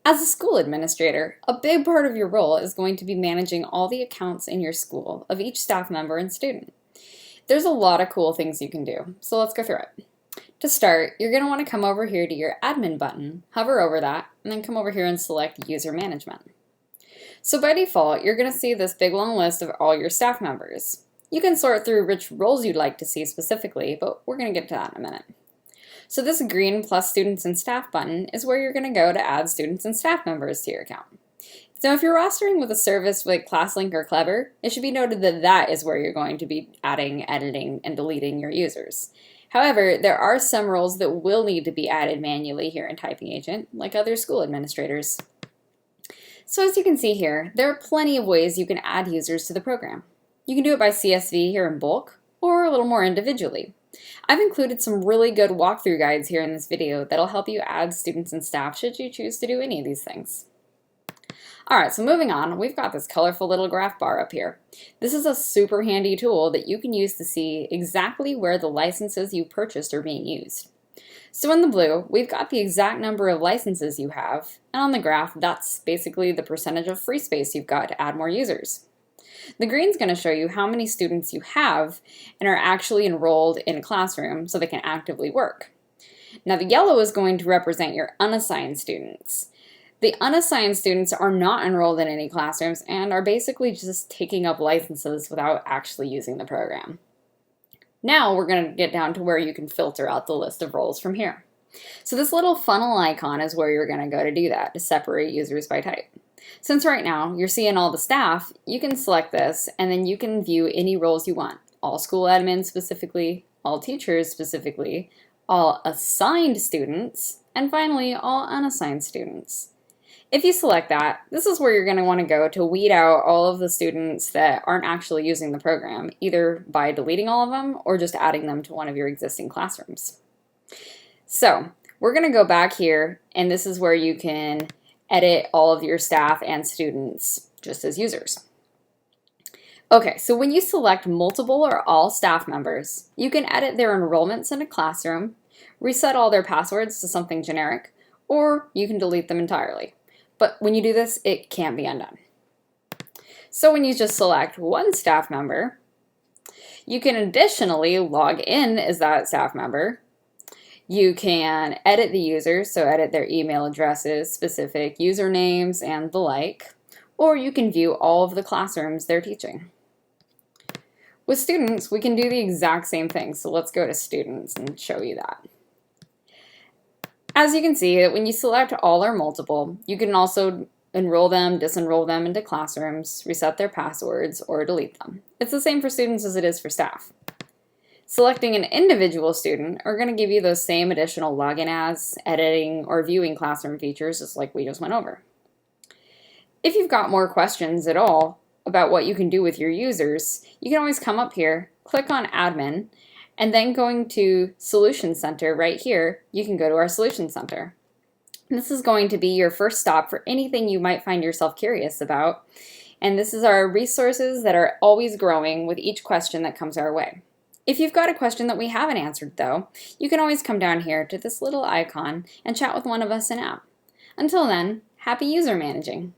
As a school administrator, a big part of your role is going to be managing all the accounts in your school of each staff member and student. There's a lot of cool things you can do, so let's go through it. To start, you're going to want to come over here to your admin button, hover over that, and then come over here and select user management. So by default, you're going to see this big long list of all your staff members. You can sort through which roles you'd like to see specifically, but we're going to get to that in a minute. So this green plus students and staff button is where you're going to go to add students and staff members to your account. So if you're rostering with a service like ClassLink or Clever, it should be noted that that is where you're going to be adding, editing, and deleting your users. However, there are some roles that will need to be added manually here in Typing Agent, like other school administrators. So as you can see here, there are plenty of ways you can add users to the program. You can do it by CSV here in bulk, or a little more individually. I've included some really good walkthrough guides here in this video that'll help you add students and staff should you choose to do any of these things. Alright, so moving on, we've got this colorful little graph bar up here. This is a super handy tool that you can use to see exactly where the licenses you purchased are being used. So in the blue, we've got the exact number of licenses you have, and on the graph, that's basically the percentage of free space you've got to add more users. The green is going to show you how many students you have and are actually enrolled in a classroom so they can actively work. Now the yellow is going to represent your unassigned students. The unassigned students are not enrolled in any classrooms and are basically just taking up licenses without actually using the program. Now we're going to get down to where you can filter out the list of roles from here. So this little funnel icon is where you're going to go to do that, to separate users by type. Since right now you're seeing all the staff, you can select this and then you can view any roles you want. All school admins specifically, all teachers specifically, all assigned students, and finally all unassigned students. If you select that, this is where you're going to want to go to weed out all of the students that aren't actually using the program, either by deleting all of them or just adding them to one of your existing classrooms. So we're going to go back here, and this is where you can edit all of your staff and students just as users. Okay, so when you select multiple or all staff members, you can edit their enrollments in a classroom, reset all their passwords to something generic, or you can delete them entirely. But when you do this, it can't be undone. So when you just select one staff member, you can additionally log in as that staff member. You can edit the users, so edit their email addresses, specific usernames, and the like, or you can view all of the classrooms they're teaching. With students, we can do the exact same thing, so let's go to students and show you that. As you can see, when you select all or multiple, you can also enroll them, disenroll them into classrooms, reset their passwords, or delete them. It's the same for students as it is for staff. Selecting an individual student are going to give you those same additional login as, editing, or viewing classroom features just like we just went over. If you've got more questions at all about what you can do with your users, you can always come up here, click on Admin, and then going to Solution Center right here, you can go to our Solution Center. This is going to be your first stop for anything you might find yourself curious about. And this is our resources that are always growing with each question that comes our way. If you've got a question that we haven't answered though, you can always come down here to this little icon and chat with one of us in app. Until then, happy user managing.